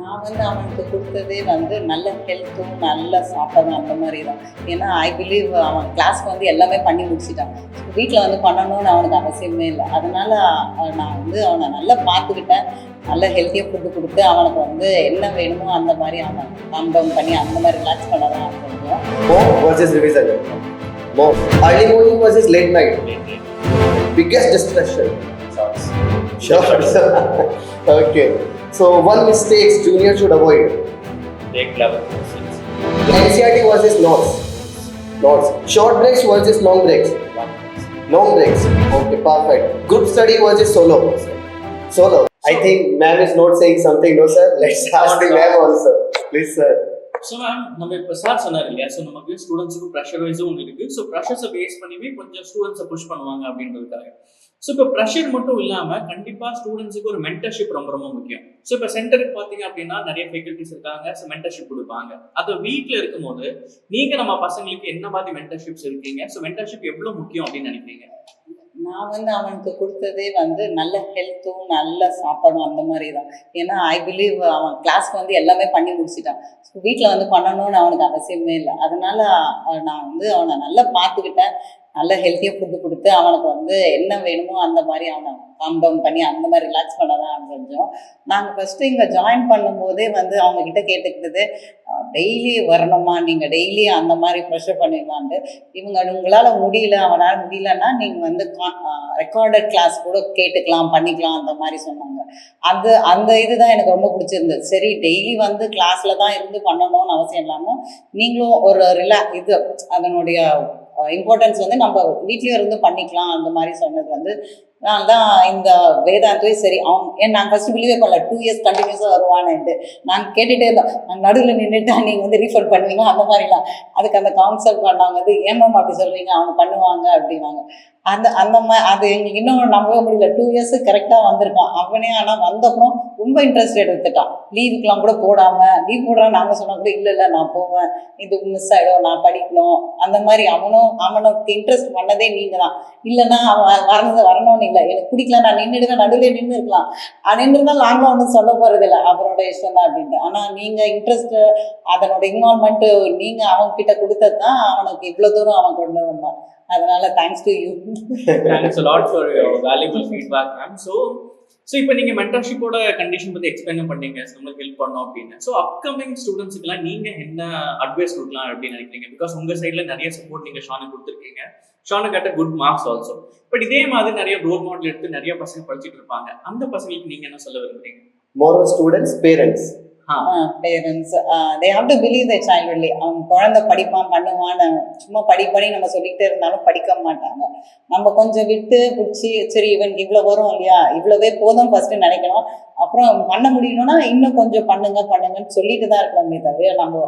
நான் அவனுக்கு குடுத்ததே நல்ல ஹெல்த்தும், நல்ல சாப்பாடும் அந்த மாரி தான். ஏன்னா, ஐ பிலீவ் அவன் கிளாஸ்க்கு எல்லாமே பண்ணி முடிச்சுட்டான். வீட்ல பண்ணணும்னு அவனுக்கு அவசியமே இல்ல. அதனால நான் அவன நல்லா பார்த்துக்கிட்டேன். நல்ல ஹெல்த்தியா ஃபுட்டு குடுத்து, அவனுக்கு என்ன வேணுமோ அந்த மாரி அவன காம் டவுன் பண்ணி அந்த மாரி ரிலாக்ஸ் பண்ண தான் செஞ்சோம். Home versus revision. Home. Early morning versus late night. Biggest distraction. Shorts. Okay. So one mistakes junior should avoid. Take 11 questions. NCERT versus notes. Notes. Short breaks versus long breaks. Long breaks. Okay, perfect. Group study versus solo. Solo. I think ma'am is not saying something, no sir? Let's ask the ma'am also. Please sir. So ma'am நம்ம இப்போ sir சொன்னார் இல்லையா, so நமக்கு ஸ்டூடெண்ட்ஸுக்கு pressure வைஸும் ஒன்று இருக்குது. So ப்ரெஷர்ஸை base பண்ணிவே கொஞ்சம் ஸ்டூடெண்ட்ஸை புஷ் பண்ணுவாங்க அப்படின்றதுக்காக. ஸோ இப்போ ப்ரெஷர் மட்டும் இல்லாமல் கண்டிப்பாக ஸ்டூடெண்ட்ஸுக்கு ஒரு மென்டர்ஷிப் ரொம்ப ரொம்ப முக்கியம். ஸோ இப்போ சென்டருக்கு பார்த்தீங்க அப்படின்னா நிறைய ஃபேக்கல்ட்டிஸ் இருக்காங்க, ஸோ மென்டர்ஷிப் கொடுப்பாங்க. அது வீட்டில் இருக்கும்போது நீங்கள் நம்ம பசங்களுக்கு என்ன மாதிரி மென்டர்ஷிப்ஸ் இருக்கீங்க? ஸோ மென்டர்ஷிப் எவ்வளோ முக்கியம் அப்படின்னு நினைக்கிறீங்க? நான் அவனுக்கு குடுத்ததே நல்ல ஹெல்த்தும், நல்ல சாப்பாடும் அந்த மாரி தான். ஏன்னா, ஐ பிலீவ் அவன் கிளாஸ்க்கு எல்லாமே பண்ணி முடிச்சுட்டான். வீட்ல பண்ணணும்னு அவனுக்கு அவசியமே இல்ல. அதனால நான் அவன நல்லா பார்த்துக்கிட்டேன். நல்ல ஹெல்த்தியா ஃபுட்டு குடுத்து, அவனுக்கு என்ன வேணுமோ அந்த மாரி அவன காம் டவுன் பண்ணி அந்த மாரி ரிலாக்ஸ் பண்ண தான் செஞ்சோம். நாங்க ஃபர்ஸ்ட்டு இங்க ஜாயின் பண்ணும்போதே அவங்க கிட்ட கேட்டுக்கிட்டது, டெய்லி வரணுமா? நீங்க டெய்லி அந்த மாரி ப்ரெஷர் பண்ணிடலான்ட்டு. உங்களால முடியல, அவனால முடியலன்னா நீங்க ரெக்கார்டட் கிளாஸ் கூட கேட்டுக்கலாம், பண்ணிக்கலாம் அந்த மாரி சொன்னாங்க. அந்த இதுதான் எனக்கு ரொம்ப பிடிச்சிருந்தது. சரி, டெய்லி கிளாஸ்ல தான் இருந்து பண்ணணும்னு அவசியம் இல்லாம, நீங்களும் ஒரு அதனுடைய இம்பார்ட்டன்ஸ் நம்ம வீட்லயும் இருந்து பண்ணிக்கலாம் அந்த மாதிரி சொன்னது நான் தான் இந்த வேதாந்தே சரி நாங்கள் ஃபர்ஸ்ட் பிலீவே பண்ணல 2 years கண்டினியூஸாக வருவான்ட்டு நாங்கள் கேட்டுகிட்டே இருந்தோம். நாங்கள் நடுவில் நின்றுட்டா நீங்கள் ரீஃபர் பண்ணுவீங்க அந்த மாதிரிலாம். அதுக்கு அந்த கவுன்சில் பண்ணாங்க, ஏமாம் அப்படி சொல்கிறீங்க, அவங்க பண்ணுவாங்க அப்படின்னாங்க. அது எங்களுக்கு இன்னும் நம்பவே முடியல. 2 years கரெக்டாக வந்திருக்கான் அவனே. ஆனால் வந்தப்புறம் ரொம்ப இன்ட்ரெஸ்ட் எடுத்துட்டான். லீவுக்கெலாம் கூட போடாமல், லீவ் போடுறான் நாங்கள் சொன்னால் கூட இல்லை நான் போவேன், இது மிஸ் ஆகிடும், நான் படிக்கணும் அந்த மாதிரி. அவனுக்கு இன்ட்ரெஸ்ட் பண்ணதே நீங்கள் தான். இல்லைன்னா அவன் வரணும்னு இல்லை, எனக்கு பிடிக்கல, நான் நின்றுடுவேன், நடுவில் நின்று இருக்கலாம், நின்றுதான் நாங்களும் ஒன்றும் சொல்ல போகிறதில்ல, அவரோட இஷ்டம் தான் அப்படின்ட்டு. ஆனால் நீங்கள் இன்ட்ரெஸ்ட்டு, அதனோட இன்வால்மெண்ட்டு நீங்கள் அவன்கிட்ட கொடுத்தது தான் அவனுக்கு இவ்வளோ தூரம் அவன் கொண்டு வந்தான். அதனால thanks to you. Thanks a lot for your valuable feedback ma'am. So இப்போ நீங்கள் மென்டர்ஷிப்போட கண்டிஷன் பற்றி எக்ஸ்பிளைன் பண்ணீங்க, உங்களுக்கு ஹெல்ப் பண்ணோம் அப்படின்னு. ஸோ அப்கமிங் ஸ்டூடெண்ட்ஸுக்குலாம் நீங்கள் என்ன அட்வைஸ் கொடுக்கலாம் அப்படின்னு நினைக்கிறீங்க? பிகாஸ் உங்கள் சைடில் நிறைய சப்போர்ட் நீங்கள் ஷானுக்கு கொடுத்துருக்கீங்க. ஷானு கேட்ட குட் மார்க்ஸ் ஆல்சோ. பட் இதே மாதிரி நிறைய ரோல் மாடல் எடுத்து நிறைய பசங்க படிச்சுட்டு இருப்பாங்க. அந்த பசங்களுக்கு நீங்கள் என்ன சொல்ல விரும்புறீங்க? Moral students, parents. Parents they have to believe the child only. அவன் குழந்தை படிப்பான் பண்ணுவான்னு சும்மா படி நம்ம சொல்லிக்கிட்டே இருந்தாலும் படிக்க மாட்டாங்க. நம்ம கொஞ்சம் விட்டு பிடிச்சி, சரி இவனுக்கு இவ்வளோ வரும் இல்லையா, இவ்வளோவே போதும் ஃபர்ஸ்ட்டு நினைக்கணும். அப்புறம் பண்ண முடியணும்னா இன்னும் கொஞ்சம் பண்ணுங்கன்னு சொல்லிட்டு தான் இருக்கணுமே தவிர, நம்ம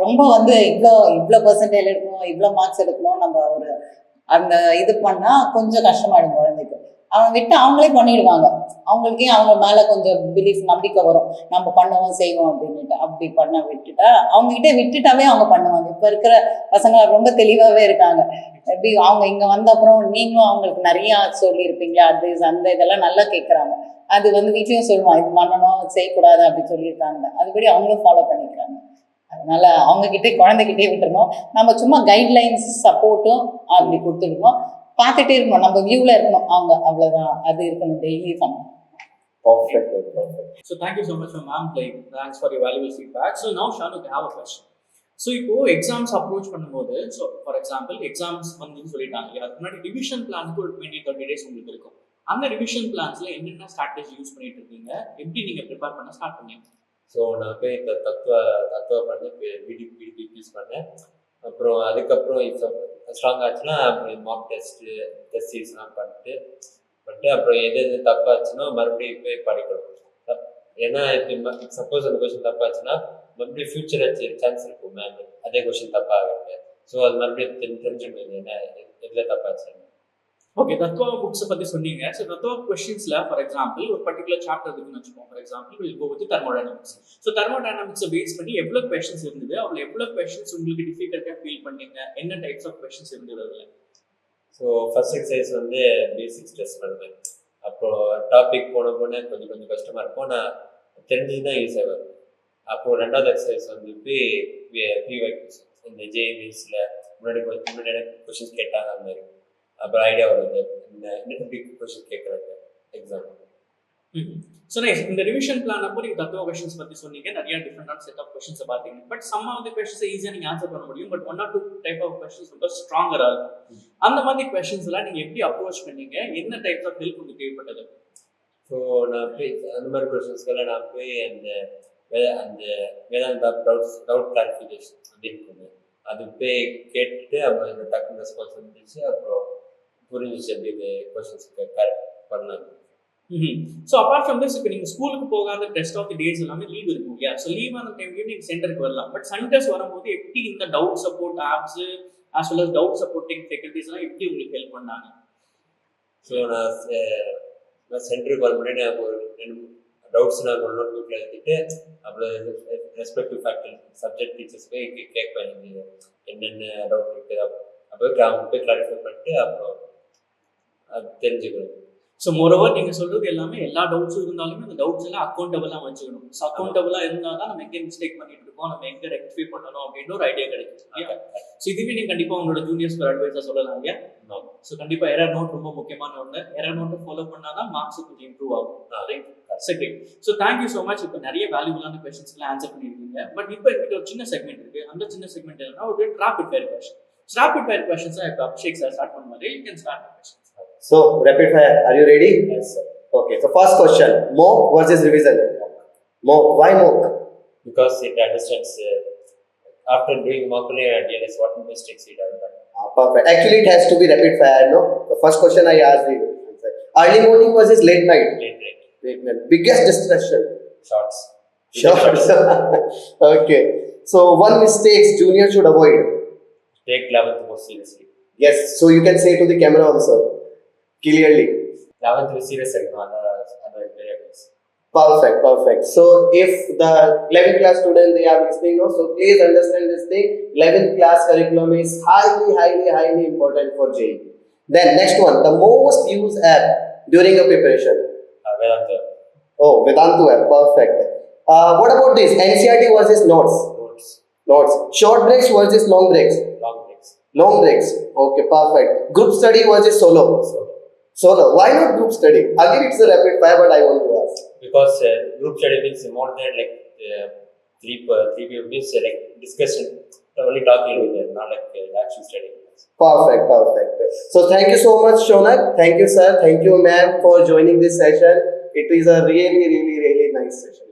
ரொம்ப இவ்வளோ பர்சன்டேஜ் எடுக்கணும், இவ்வளோ மார்க்ஸ் எடுக்கணும், நம்ம ஒரு அந்த இது பண்ணால் கொஞ்சம் கஷ்டமாயிடும் குழந்தைக்கு. அவன் விட்டு அவங்களே பண்ணிடுவாங்க. அவங்களுக்கே அவங்க மேலே கொஞ்சம் பிலீஃப், நம்பிக்கை வரும், நம்ம பண்ணுவோம் செய்வோம் அப்படின்ட்டு. அப்படி பண்ண விட்டுட்டா, அவங்ககிட்ட விட்டுட்டாவே அவங்க பண்ணுவாங்க. இப்போ இருக்கிற பசங்க ரொம்ப தெளிவாகவே இருக்காங்க. எப்படி அவங்க இங்கே வந்த அப்புறம் நீங்களும் அவங்களுக்கு நிறையா சொல்லியிருப்பீங்களா, அட்வைஸ் அந்த இதெல்லாம் நல்லா கேட்குறாங்க. அது வீட்லேயும் சொல்லுவான், இது பண்ணணும் செய்யக்கூடாது அப்படி சொல்லியிருக்காங்க. அதுபடி அவங்களும் ஃபாலோ பண்ணிக்கிறாங்க. அதனால அவங்ககிட்டே குழந்தைகிட்டே விட்டுருணும். நம்ம சும்மா கைட்லைன்ஸ் சப்போர்ட்டும் அப்படி கொடுத்துடுவோம். பார்த்துட்டே இருக்கணும், நம்ம வியூவில் இருக்கணும் அவங்க, அவ்வளோதான். அது இருக்கணும், டெய்லி பண்ணணும். Perfect. So thank you so much ma'am. Thanks for your valuable feedback. So now Shanu, I have a question. So இப்போ எக்ஸாம்ஸ் அப்ரோச் பண்ணும்போது, ஸோ ஃபார் எக்ஸாம்பிள் எக்ஸாம்ஸ் சொல்லிட்டாங்க, அதுக்கு முன்னாடி ரிவிஷன் பிளானுக்கு ஒரு 20-30 days உங்களுக்கு இருக்கும். அந்த ரிவிஷன் பிளான்ஸ்ல என்னென்ன ஸ்ட்ராட்டஜி யூஸ் பண்ணிட்டு இருக்கீங்க, எப்படி நீங்கள் ப்ரிப்பேர் பண்ண ஸ்டார்ட் பண்ணீங்க? ஸோ நான் போய் இந்த தத்துவ பண்ணி பிடிபிஸ் பண்ணேன். அப்புறம் அதுக்கப்புறம் இப்போ ஸ்ட்ராங் ஆச்சுன்னா அப்புறம் மார்க் டெஸ்ட் சீரிஸ்லாம் பண்ணிட்டு அப்புறம் எது தப்பாச்சுன்னா மறுபடியும் போய் படிக்கணும். ஏன்னா இப்போ சப்போஸ் அந்த கொஸ்டின் தப்பாச்சுன்னா மறுபடியும் ஃபியூச்சர் சான்ஸ் இருக்கும் மேம், அதே கொஸ்டின் தப்பாக. ஸோ அது மறுபடியும் தெரிஞ்சுக்கணும் என்ன எதில் தப்பாச்சு. ஓகே, தத்துவா புக்ஸை பற்றி சொன்னீங்க. ஸோ தத்துவா கொஸ்டின்ஸில் ஃபார் எக்ஸாம்பிள் ஒரு பர்டிகுலர் சாப்டர் இருக்குன்னு வச்சுக்கோங்க. For example will go with thermodynamics. So தெர்மோடைனமிக்ஸை பேஸ் பண்ணி எவ்வளோ கொஸ்டின்ஸ் இருந்தது, அவ்வளோ எவ்வளோ கொஸ்டின்ஸ் உங்களுக்கு டிஃபிகல்ட்டாக ஃபீல் பண்ணீங்க, என்ன டைப்ஸ் ஆஃப் கொஸ்டின்ஸ் இருந்தது அதில்? So first exercise basics test பண்ணுவேன். அப்புறம் டாபிக் போன கொஞ்சம் கஷ்டமாக இருக்கும். நான் தெரிஞ்சதுதான் யூஸ் ஆகும். அப்போ ரெண்டாவது எக்ஸசைஸ் வந்து ப்ரீவை கொஸ்டின்ஸ், இந்த ஜேபிஎஸ்ல முன்னாடி கொஸ்டின்ஸ் கேட்டாங்க அந்த மாதிரி. அப்புறம் ஐடியா வருது இந்த இன்டர்நெட் கொஸ்டின் கேட்கறது எக்ஸாம். So nice. இந்த ரிவிஷன் பிளான் அப்போ நீங்கள் தத்துவ கொஸ்டின்ஸ் பற்றி சொன்னீங்க, நிறைய டிஃப்ரெண்டான செட் ஆஃப் கொஸ்டின்ஸை பார்த்தீங்க. பட் சம் ஆஃப் தி கொஸ்டின்ஸை ஈஸியாக நீங்கள் ஆன்சர் பண்ண முடியும். But 1 or 2 type of questions ரொம்ப ஸ்ட்ராங்கராக இருக்கும். அந்த மாதிரி கொஸ்டின்ஸ் எல்லாம் நீங்கள் எப்படி அப்ரோச் பண்ணீங்க? என்ன டைப்ஸ் ஆஃப் ஹெல்ப் உங்களுக்கு தேவைப்பட்டது? ஸோ நான் போய் அந்த மாதிரி கொஸ்டின்ஸ்க்கெல்லாம் நான் போய் அந்த வேதாந்தா டவுட் கிளாரிஃபிகேஷன் அப்படின்னு இருக்குது, அது போய் கேட்டுட்டு அப்புறம் இந்த டக்குனு ரெஸ்பான்ஸ் வந்துச்சு. அப்புறம் புரிஞ்சிச்சு எப்படி இந்த கொஸ்டின்ஸ்க்கு கரெக்ட் பண்ணாங்க. ஸோ அப்பார்ட் ஃப்ரம் திஸ், இப்போ நீங்கள் ஸ்கூலுக்கு போகாத ரெஸ்ட் ஆஃப் தி டேஸ் எல்லாமே லீவ் இருக்கும் இல்லையா? ஸோ லீவ் ஆன டைம்லேயும் நீங்கள் சென்டருக்கு வரலாம். பட் சண்டேஸ் வரும்போது எப்படி இந்த doubt support apps as well as doubt supporting ஃபெக்கல்டிஸ்லாம் எப்படி உங்களுக்கு ஹெல்ப் பண்ணாங்க? ஸோ நான் சென்டருக்கு வர முன்னாடி நான் ஒரு 2 டவுட்ஸ் நான் ஒரு நோட் புக்கில் எழுதிட்டு அப்புறம் ரெஸ்பெக்டிவ் ஃபேக்கல்டி சப்ஜெக்ட் டீச்சர்ஸ் போய் கேட்பேன், நீங்கள் என்னென்ன டவுட் இருக்குது அப்போ அவங்க போய் கிளாரிஃபை பண்ணிட்டு அப்புறம் அது தெரிஞ்சுக்கணும். ஸோ மோரோவர் நீங்கள் சொல்கிறது எல்லாமே எல்லா டவுட்ஸும் இருந்தாலுமே அந்த டவுட்ஸ் எல்லாம் அக்கௌண்டபிளாக வச்சுக்கணும். ஸோ அக்கௌண்டபிளாக இருந்தால் தான் நம்ம எங்கே மிஸ்டேக் பண்ணிட்டு இருக்கோம், நம்ம எங்கே ரெக்டிஃபை பண்ணணும் அப்படின்ற ஒரு ஐடியா கிடைக்கும். ஸோ இதுவே நீங்கள் கண்டிப்பாக உங்களோட ஜூனியர்ஸ்க்கு அட்வைஸாக சொல்லலாம் இல்லையா? ஸோ கண்டிப்பாக எரர் நோட் ரொம்ப முக்கியமான ஒன்று. எரர் நோட்டை ஃபாலோ பண்ணால் தான் மார்க்ஸ் கொஞ்சம் இம்ப்ரூவ் ஆகும். ரைட், சரி. So thank you so much. இப்போ நிறைய வேல்யூபிளான கொஸ்டின்ஸ்லாம் ஆன்சர் பண்ணியிருக்கீங்க. பட் இப்போ என்கிட்ட ஒரு சின்ன செக்மெண்ட் இருக்குது. அந்த சின்ன செக்மெண்ட் என்னன்னா ஒரு rapid fire question. Rapid fire கொஸ்டின்ஸாக இப்போ அபிஷேக் சார் ஸ்டார்ட் பண்ணுவார். You can start question. So, rapid fire, are you ready? Yes, sir. Okay, so first question, mock versus revision. Mock, why mock? Because it understands after doing mock only I realize what mistakes it have done. Perfect. Actually, it has to be rapid fire, no? The first question I asked you. Early morning versus late night. Late night. Biggest distraction. Shorts. Shorts. Okay. So, one mistakes junior should avoid. Take 11th more seriously. Yes. So you can say to the camera also clearly. 11th serious exam. Perfect, perfect. So if the 11th class student they are listening now, so please understand this thing. 11th class curriculum is highly important for JEE. Then next one, the most used app during a preparation. Vedanta. Oh, Vedantu app. Perfect. What about this? NCERT versus notes. Notes. Short breaks versus long breaks. Long breaks. Okay, perfect. Group study versus solo. Solo. Why not group study? Again, it's a rapid fire, but I want to ask. Because group study means more than like three people means like discussion, only talking with them, not like actual study. Perfect, perfect. So thank you so much, Shonak. Thank you, sir. Thank you, ma'am, for joining this session. It is a really nice session.